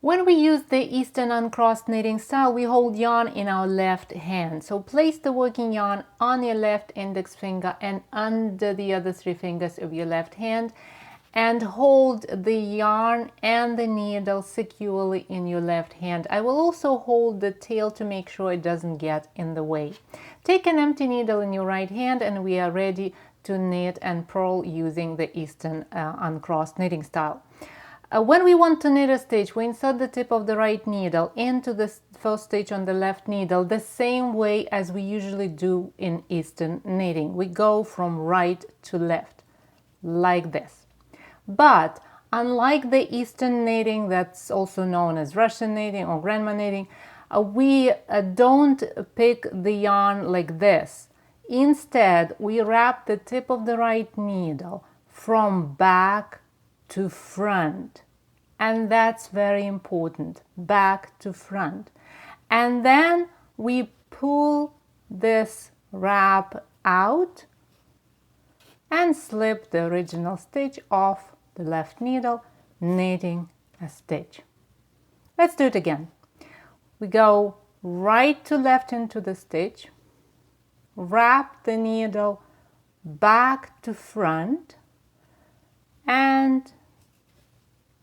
When we use the Eastern Uncrossed knitting style, we hold yarn in our left hand. So place the working yarn on your left index finger and under the other 3 fingers of your left hand, and hold the yarn and the needle securely in your left hand. I will also hold the tail to make sure it doesn't get in the way. Take an empty needle in your right hand and we are ready to knit and purl using the Eastern Uncrossed knitting style. When we want to knit a stitch, we insert the tip of the right needle into the first stitch on the left needle the same way as we usually do in Eastern knitting. We go from right to left, like this. But unlike the Eastern knitting, that's also known as Russian knitting or grandma knitting, we don't pick the yarn like this. Instead, we wrap the tip of the right needle from back to front. And that's very important, back to front. And then we pull this wrap out and slip the original stitch off the left needle, knitting a stitch. Let's do it again. We go right to left into the stitch, wrap the needle back to front, and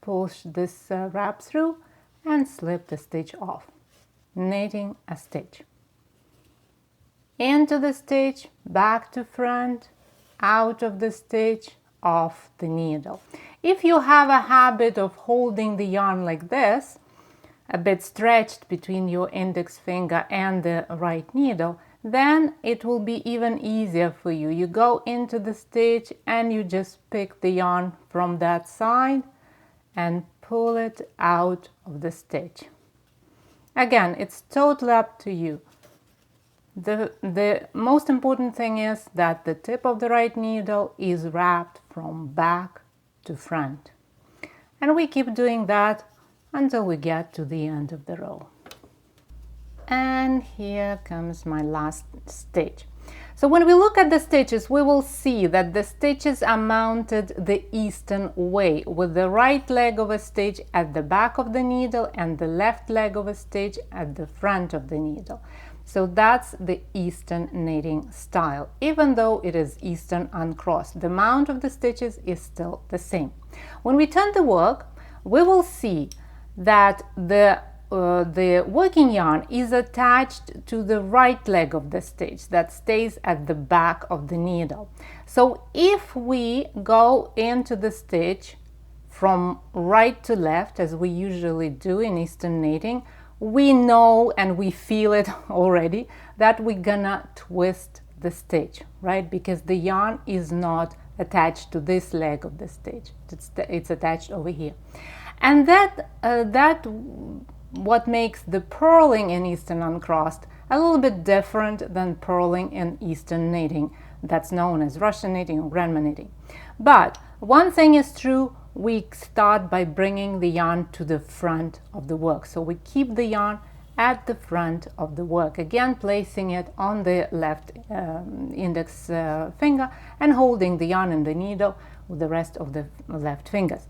push this wrap through and slip the stitch off, knitting a stitch. Into the stitch, back to front, out of the stitch, off the needle. If you have a habit of holding the yarn like this, a bit stretched between your index finger and the right needle, then it will be even easier for you. You go into the stitch and you just pick the yarn from that side and pull it out of the stitch. Again, it's totally up to you. The most important thing is that the tip of the right needle is wrapped from back to front. And we keep doing that until we get to the end of the row. And here comes my last stitch. So when we look at the stitches, we will see that the stitches are mounted the Eastern way, with the right leg of a stitch at the back of the needle and the left leg of a stitch at the front of the needle. So that's the Eastern knitting style. Even though it is Eastern Uncrossed, the mount of the stitches is still the same. When we turn the work, we will see that the working yarn is attached to the right leg of the stitch that stays at the back of the needle. So if we go into the stitch from right to left, as we usually do in Eastern knitting, we know and we feel it already that we're gonna twist the stitch, right? Because the yarn is not attached to this leg of the stitch. It's attached over here. And that what makes the purling in Eastern Uncrossed a little bit different than purling in Eastern knitting, that's known as Russian knitting or grandma knitting. But one thing is true, we start by bringing the yarn to the front of the work. So we keep the yarn at the front of the work, again placing it on the left index finger and holding the yarn and the needle with the rest of the left fingers.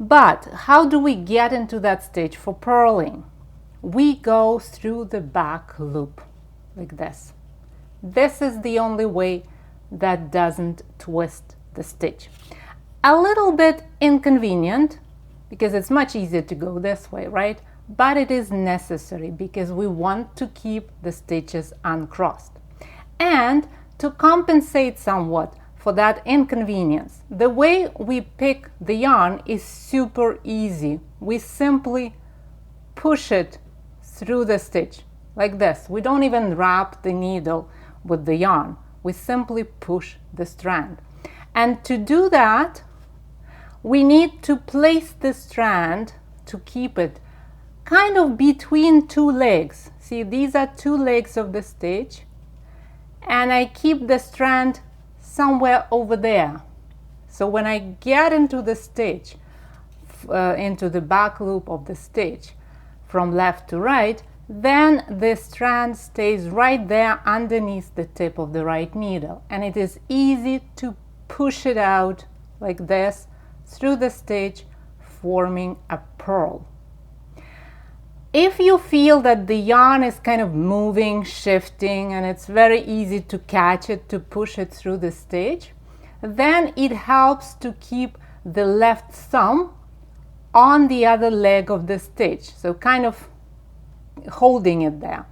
But how do we get into that stage for purling? We go through the back loop like this. This is the only way that doesn't twist the stitch. A little bit inconvenient because it's much easier to go this way, right? But it is necessary because we want to keep the stitches uncrossed. And to compensate somewhat for that inconvenience, the way we pick the yarn is super easy. We simply push it through the stitch like this. We don't even wrap the needle with the yarn. We simply push the strand. And to do that, we need to place the strand to keep it kind of between two legs. See, these are two legs of the stitch, and I keep the strand somewhere over there. So when I get into the stitch, into the back loop of the stitch from left to right, then the strand stays right there underneath the tip of the right needle, and it is easy to push it out like this through the stitch, forming a purl. If you feel that the yarn is kind of moving, shifting, and it's very easy to catch it, to push it through the stitch, then it helps to keep the left thumb on the other leg of the stitch, so kind of holding it there.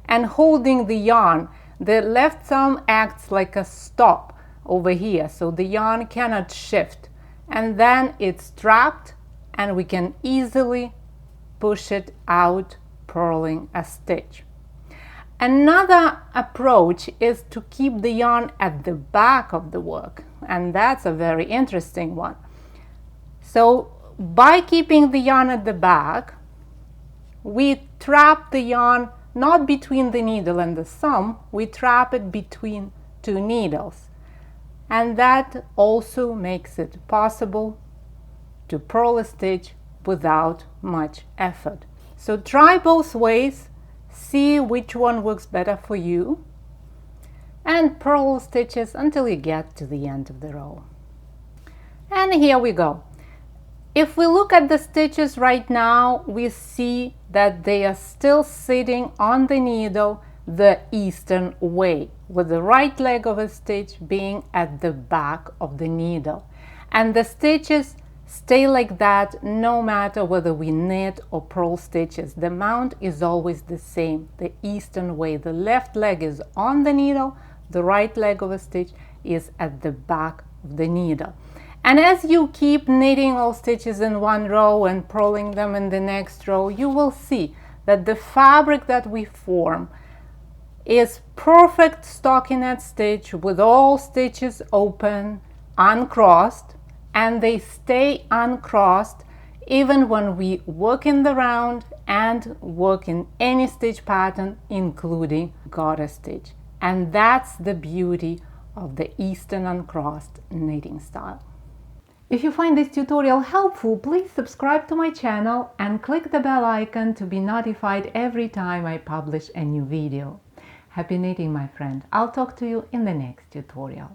And holding the yarn, the left thumb acts like a stop over here, so the yarn cannot shift, and then it's trapped and we can easily push it out, purling a stitch. Another approach is to keep the yarn at the back of the work, and that's a very interesting one. So by keeping the yarn at the back, we trap the yarn not between the needle and the thumb, we trap it between two needles. And that also makes it possible to purl a stitch without much effort. So try both ways, see which one works better for you, and purl stitches until you get to the end of the row. And here we go. If we look at the stitches right now, we see that they are still sitting on the needle the Eastern way, with the right leg of a stitch being at the back of the needle. And the stitches stay like that no matter whether we knit or purl stitches. The mount is always the same, the Eastern way. The left leg is on the needle, the right leg of a stitch is at the back of the needle. And as you keep knitting all stitches in one row and purling them in the next row, you will see that the fabric that we form is perfect stockinette stitch with all stitches open, uncrossed, and they stay uncrossed even when we work in the round and work in any stitch pattern, including garter stitch. And that's the beauty of the Eastern Uncrossed knitting style. If you find this tutorial helpful, please subscribe to my channel and click the bell icon to be notified every time I publish a new video. Happy knitting, my friend. I'll talk to you in the next tutorial.